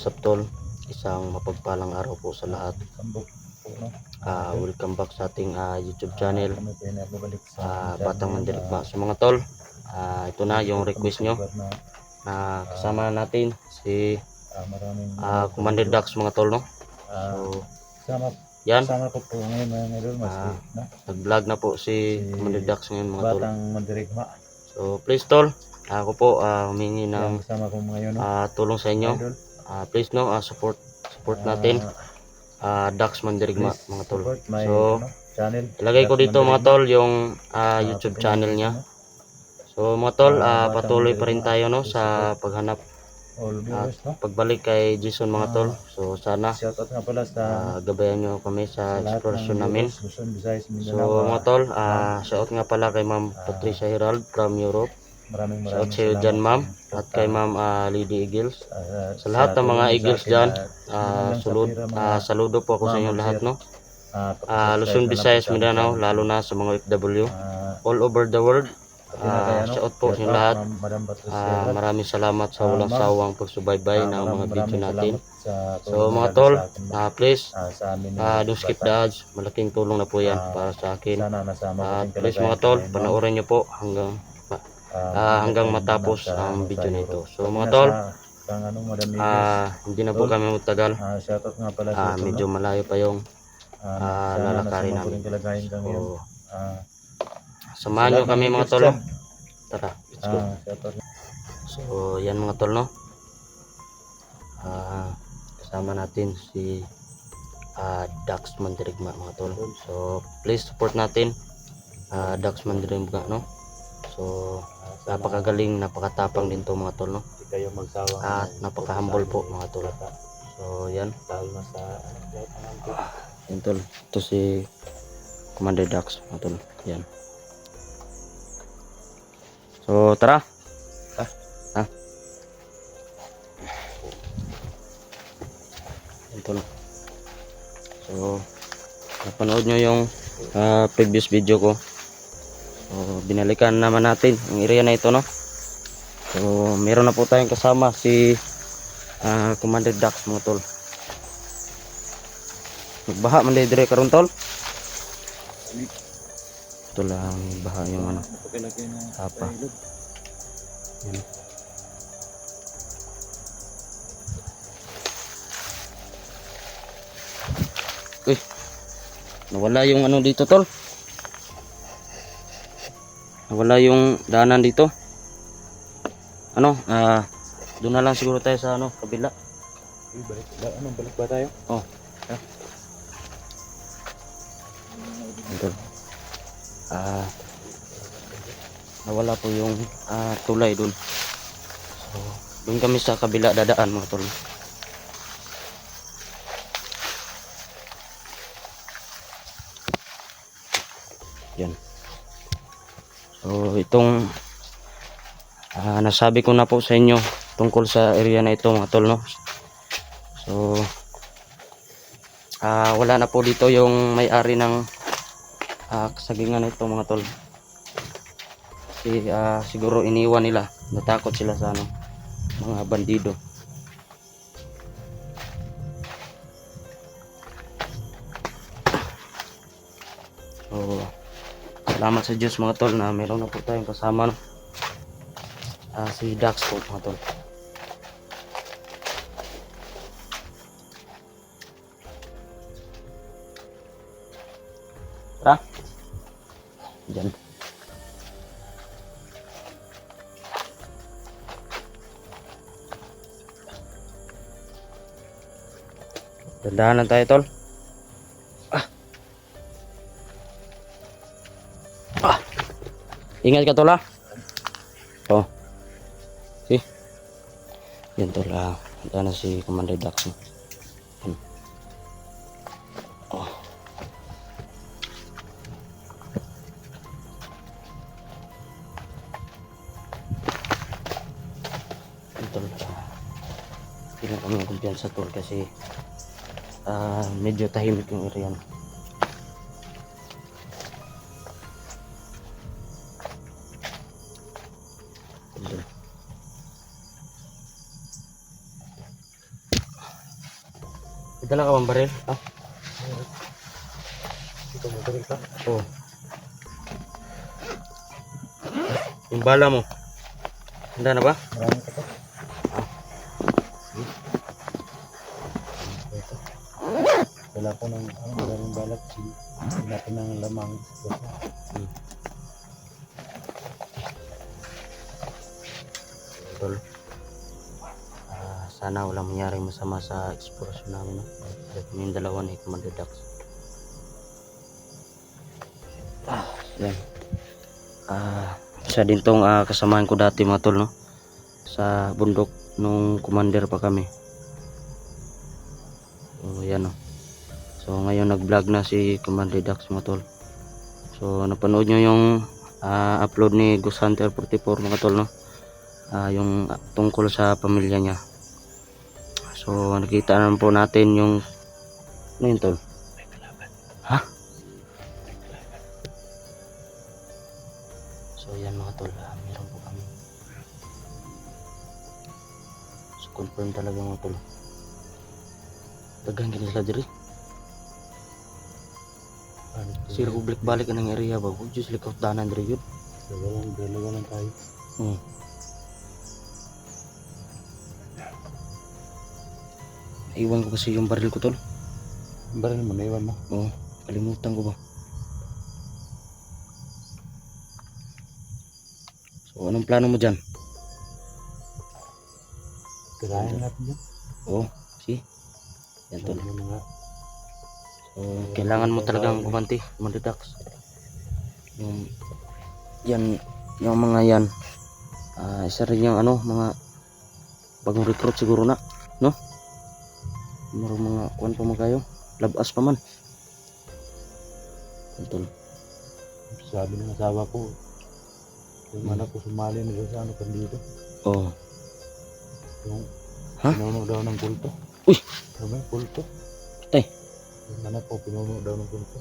what's up tol? Isang mapagpalang araw po sa lahat. Welcome back sa ating YouTube channel, Batang Mandirigma. So mga tol, ito na yung request nyo na kasama natin si Commander Dax mga tol, no? So yan, nag-vlog na po si Commander Dax ngayon mga tol. Batang Mandirigma. So please tol, ako po humingi ng tulong sa inyo. Please no, support natin Dax Mandirigma mga tol. So ilagay ko dito mga tol yung YouTube channel niya. So mga tol, patuloy pa rin tayo no sa paghanap at pagbalik kay Jason mga tol. So sana gabayan nyo kami sa explorasyon namin. So mga tol, shout nga pala kay Ma'am Patricia Herald from Europe. Shout sa iyo dyan ma'am, at kay ma'am Lady Eagles. Sa lahat ng mga Eagles dyan, saludo po ako sa inyo lahat no. Luzon, Visayas, Mindanao, lalo na sa mga OFW all over the world. Shout po sa inyo lahat. Maraming salamat sa walang sawang pagsubaybay ng mga video natin. So mga tol, please don't skip the ads. Malaking tulong na po yan para sa akin. Please mga tol, panoorin nyo po hanggang matapos ang video nito. So mga tol, hindi na po kami magtagal. Medyo malayo pa yung lalakarin namin. So samahan nyo kami mga tol. Tara, let's go. So yan mga tol no, kasama natin si Dax Mandirigma mga tol. So please support natin Dax Mandirigma no. So napakagaling, napakatapang din to mga tol no, at napaka-humble po mga tol. So yan, yan tol, ito si Commander Dax mga tol. Yan, so tara. Yan tol. So napanood nyo yung previous video ko. So binalikan naman natin ang area na ito no. So meron na po tayong kasama si Commander Dax mga tol. Magbaha man dire karon tol. Ito lang baha yung ano, apa. Yan. Uy, nawala yung ano dito tol. Wala yung daanan dito. Ano, doon na lang siguro tayo sa ano, kabila. Balik ba tayo? Oh. Ito. Nawala po yung tulay doon. So, doon kami sa kabila dadaan mga tol. Yan. So itong nasabi ko na po sa inyo tungkol sa area na ito mga tol no. So wala na po dito yung may-ari ng kasagingan na ito mga tol. Kasi siguro iniwan nila, natakot sila sa ano, mga bandido. So salamat sa Diyos mga tol na meron na po tayong kasama no? Si Dax po mga tol. Tara, dyan. Dandahan lang tayo tol. Ingat ka tol ha. Oh. Si. Yan tol, handa na si Commander Dax. Yan. Oh. Yan tol. Hindi na kami kumpiyansa tol kasi medyo tahimik yung area. Dala ka bang baril? Ah, Ito magaling ka. oh. Yung bala mo. Handa na ba? Marami ka pa. Ah. Ito. Wala ko ng maraming balak. Hindi natin ng lamang. Hmm. Tol. Sana walang mangyaring masama sa eksplorasyon namin, no? Dahil kami yung dalawa ni Commander Dax. Yan. Isa din tong kasamahan ko dati, mga tol, no? Sa bundok nung commander pa kami. So yan, no? So ngayon nag-vlog na si Commander Dax, mga tol. So napanood nyo yung upload ni Ghost Hunter 44, mga tol, no? Yung tungkol sa pamilya niya. So nakita naman po natin yung ano yun, tol? Ha? So yan, mga tol, meron po kami. So confirm talaga, mga tol. Dagang gini sila diri. Si Republic balik ka ng area ba? Huwag just likaw danan diri yun. Dalawa lang tayo. Iwan ko kasi yung baril ko, tol. Baril mo, naiwan mo. Oo, kalimutan ko ba. So anong plano mo dyan? Tirahin natin yan. Oo, see? Yan, tol. Ano nga. So kailangan mo talagang gumanti, Commander Dax. Yung yan, yung mga yan, isa rin yung ano, mga bagong recruit siguro na, no? Mga kuwan pa man kayo, labas pa man. Tol. Sabi ng asawa ko, yung anak ko sumali na sa ano kandido. Oh. Yung Ha? pinuno daw ng kulto. Uy! Ano yung kulto? Tay. Yung anak ko pinuno daw ng kulto.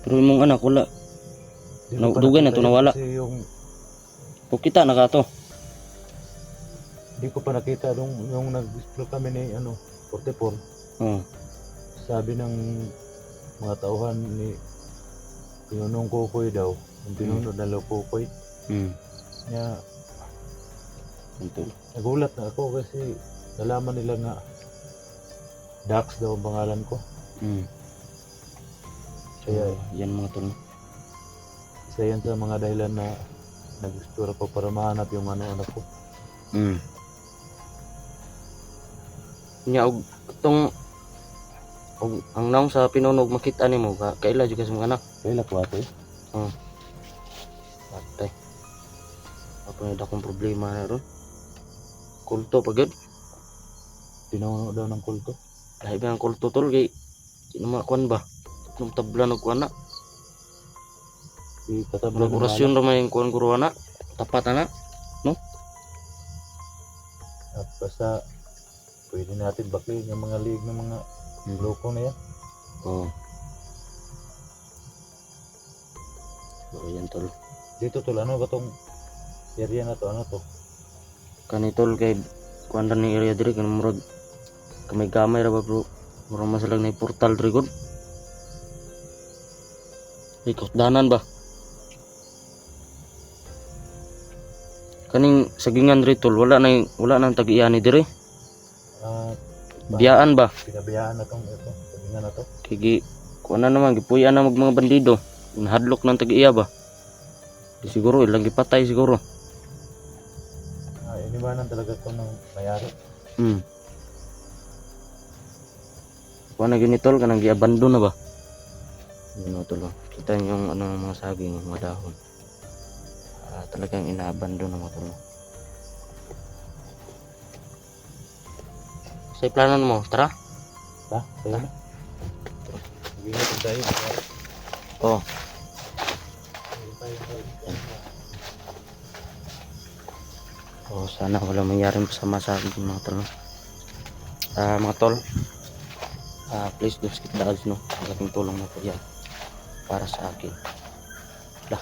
Pero yung anak wala. Dugay na to nawala. Kasi yung O kita na ka to. hindi ko pa nakita yung nag-explore kami ni ano 44. Oh. Sabi ng mga tauhan ni Pinunong Kukoy daw. Yung pinuno na daw Kukoy. Kaya Tol. nagulat na ako kasi nalaman nila nga Dax daw ang pangalan ko. Kaya Yan, mga tol. isa yan sa mga dahilan na nag-explore ako para mahanap yung anak ko. Nya og tong og ang naong sa pinunog makita nimo kaila jud sa mga anak. Kaya ko ate. Patay. Ako na akong problema na ron. Kulto pagod. Pinuno daw ng kulto. Lahi ba ang kulto, tol, kay sino makuan ba? Nung tabla og kuan na. Si katabla ng Orasyon ra may kuan guro na. Tapat na. at basta pwede natin baklayin yung mga liig ng mga loko na yan. Oh. So yan, tol. Dito tol, ano ba tong area na to? Ano to? Kani, tol, kay kuan ra ni area diri kan murag kamay-gamay ra ba, bro. Murag masalag na portal diri gud. Ikot danan ba? Kaning sagingan diri, tol, wala nang tag-iyani diri. Biyaan ba? Pinabayaan na tong ito. Sabi na to. Kaya kuan na naman, gipuyan na mga bandido. Nahadlok ng tag-iya ba? Di siguro, ilang gipatay siguro. Iniwanan talaga to ng mayari. Kuan na ginitol, kanang gi-abandon na ba? Yun o, tol. Kita niyo yung ano, mga saging, mga dahon. Talagang ina-abandon na mga tol. Sa planon mo, tara. Ha? Tayo na. Mag-ingat tayo. Oh. Oh, sana wala mangyaring masama sa akin mga tol. Mga tol, please don't skip the ads, no. Ang ating tulong na po yan para sa akin. Lah.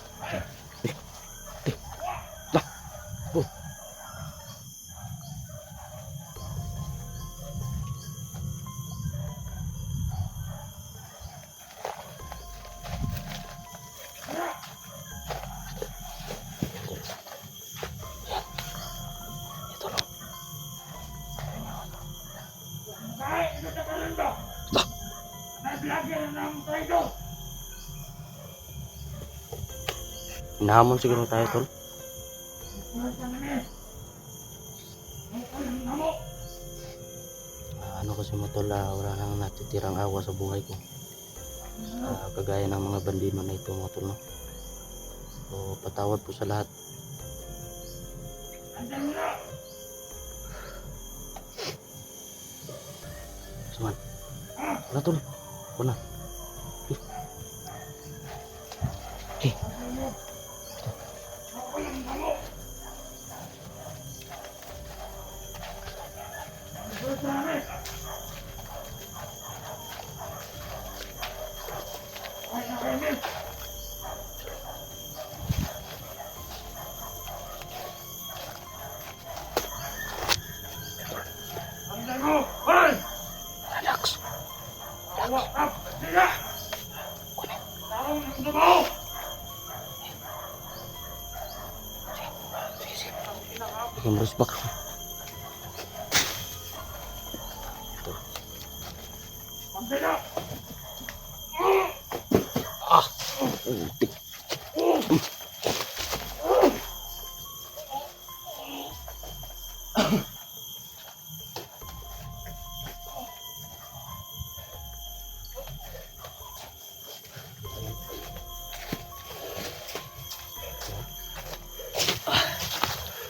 Nahamon siguro tayo tol. Ano kasi mo tol, wala nang natitirang awa sa buhay ko. Kagaya ng mga bandino na ito mga tol, no? So patawad po sa lahat. Saman. Wala tol. Wala. Eh. Relax. Bikin berusbak. Utik.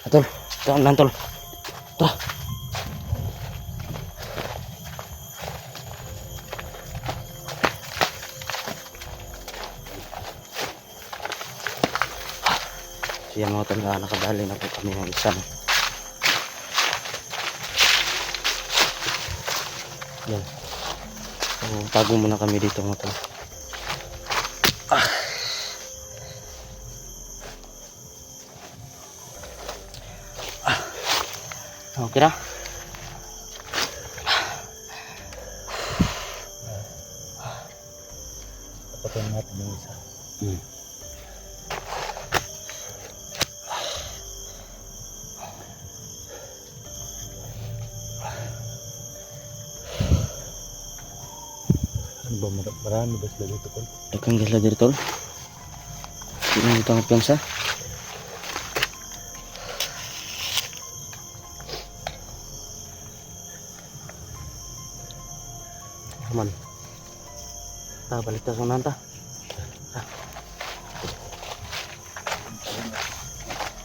Tol, tahan tol. Tara. So yan mga tol, nakadali na po kami ng isa. Yan. So tago muna kami dito mga tol. Okay na. Tapatin natin yung isa. Ano ba, marami ba sila dito tol? Dagang gila dito tol. Hindi dito ang piyansa. Aman. Balik ta sa nanta.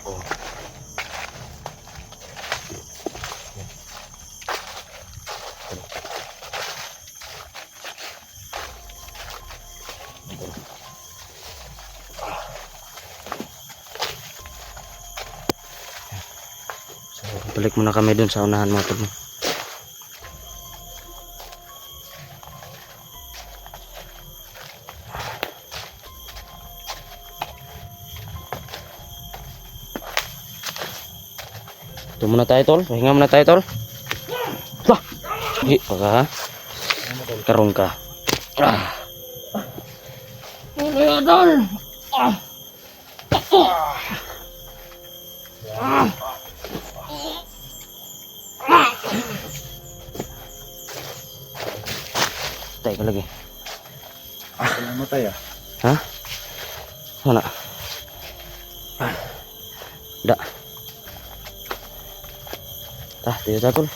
Oh. So, balik muna kami dun sa unahan mga tol. Ito muna tayo tol, pahinga muna tayo tol. Lah, sige pagka karong ka. Wala tol. Tayo ka lagi. Kailangan mo tayo. Ha? Sana. Da. Tah, tayo tayo tol.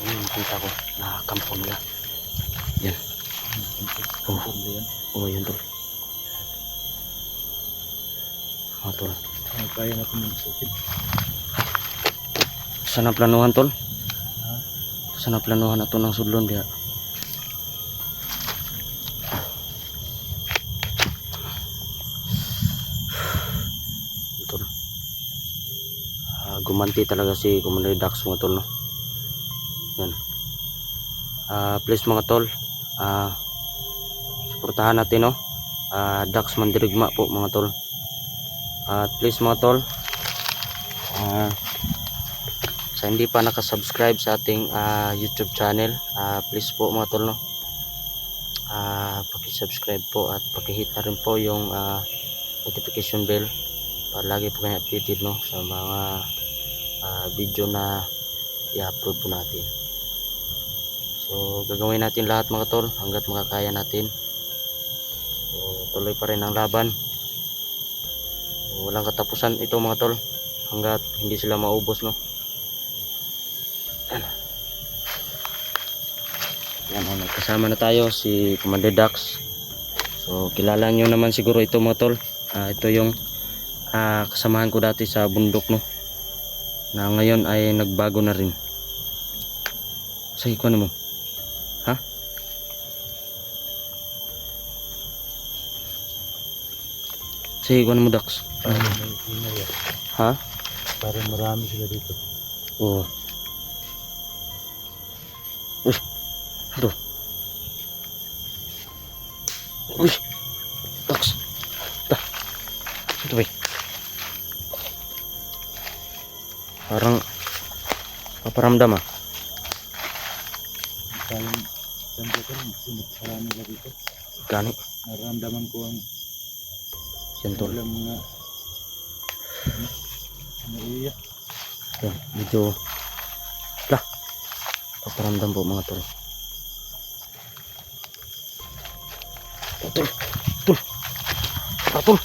Ayun, kita ko na kampo nila. Yan. Oh, yun tol. Oh, tol. Kaya natin magsukit. Sana planuhan tol. Sana planuhan ato ng sudlon dia. Tol. Gumanti talaga si Commander Dax mga tol, no. Yan. Please mga tol, suportahan natin, no. Dax Mandirigma po mga tol. At please mga tol, sa hindi pa nakasubscribe sa ating YouTube channel, please po mga tol, no, paki-subscribe po at paki-hit na rin po yung notification bell para lagi po kayo updated, no, sa mga video na i-upload po natin. So gagawin natin lahat mga tol hanggat makakaya natin. So tuloy pa rin ang laban. So, walang katapusan ito mga tol hanggat hindi sila maubos, no. Yan, kasama na tayo si Commander Dax. So kilala nyo naman siguro ito mga tol. Ito yung kasamahan ko dati sa bundok, no, na ngayon ay nagbago na rin. Sige ko mo. Ha? Sige ko mo, Dax. Ha? Parang marami sila dito. Oo. Uy. Ito. Uy. Dax. Dah. Ito ba? Parang paparamdam ah. Parang marami sila dito. Gani. Naramdaman ko ang Sentol. walang mga iya. Yan, medyo lah. Paparamdam po mga tol. Tol. Tol. Tol.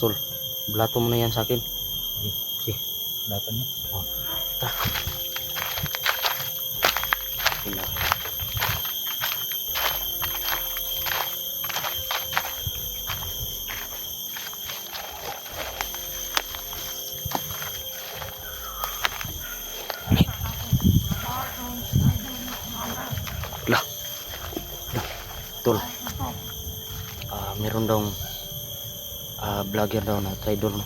Tol, blato mo na yan sa akin. Sige. Lapan niya. Oh, ta. Ina. Lah. Lah. Tol. Meron daw vlogger daw na trader, no.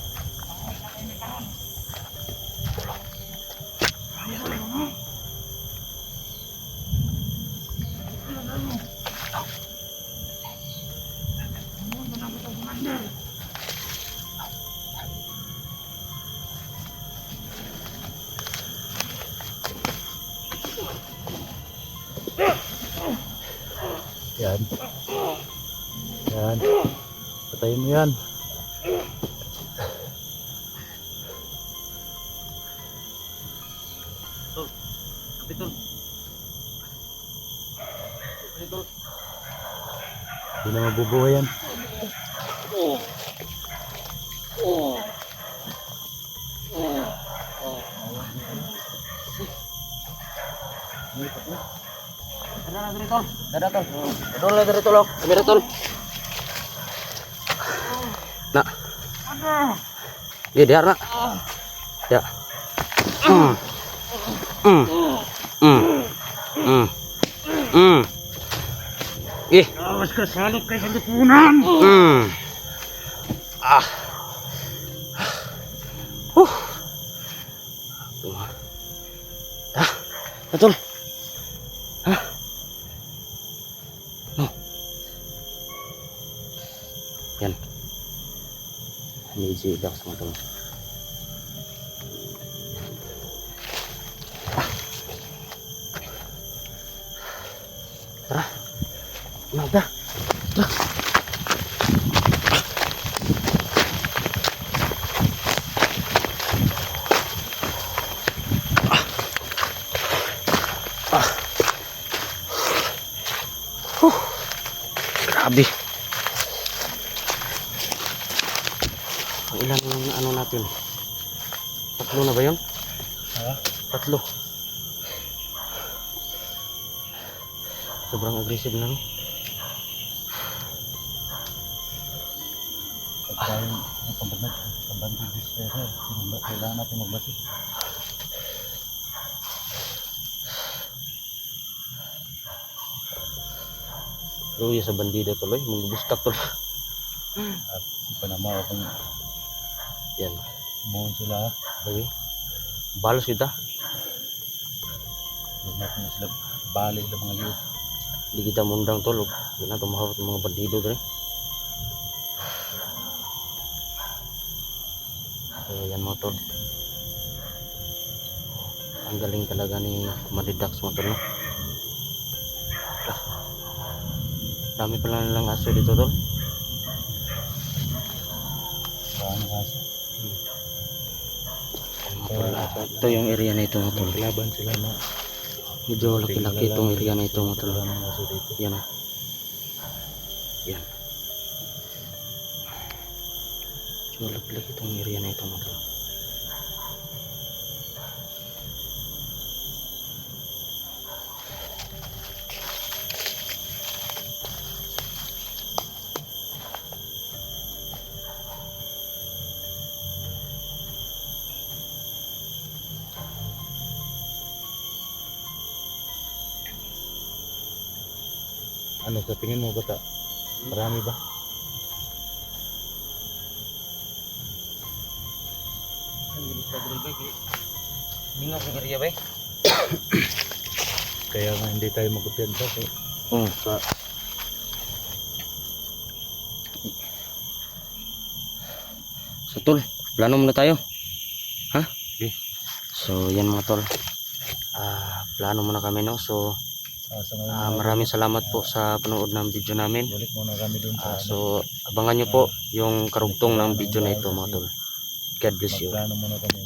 Yan. Yan. Patayin mo yan. Tol. Kapitol. Kapitol. Hindi na mabubuhay yan. Dara diri tol. Dara tol. Dara diri tol. Diri tol. Nak. Iya dia nak. Ya. Ih. Awas ka salok kay sa lipunan. Ah. Betul. Hah? No. Yan. Ini si Dax mga tol. Tara. Nada. Tara. Grabe. Ang ilan yung ano natin? Tatlo na ba yun? Ha? Tatlo. Sobrang aggressive na, no? Pag tayong pambantay distress, kailangan natin magbasi. Luya sa bandida tuloy, mangbustak tuloy. At panamaw kung Yan. mohon sila, Okay. Balos kita. huwag natin sila balik ng mga youth. Hindi kita mundang tulog. Hindi na tumahawat ng mga bandido dre. So yan mga tol. Ang galing talaga ni Commander Dax mga tol, no? Dami pala nilang aso dito tol. Paano kaso? Ito yung area na ito mga tol. Laban sila na. Medyo laki-laki itong area na ito mga tol. Maraming aso dito. Yan o. Yan. Medyo laki-laki itong area na ito mga tol. Ano sa tingin mo bata? Marami ba? Hindi nga kung area ba eh. Kaya nga hindi tayo magkumpiyansa eh. Oo. So tol, plano muna tayo. Ha? Okay. So yan mga tol. Plano muna kami no. So Sa ngayon, maraming salamat po sa panood ng video namin. balik muna kami dun sa So abangan nyo po yung karugtong ng video na ito mga tol. God bless you. Magplano muna kami.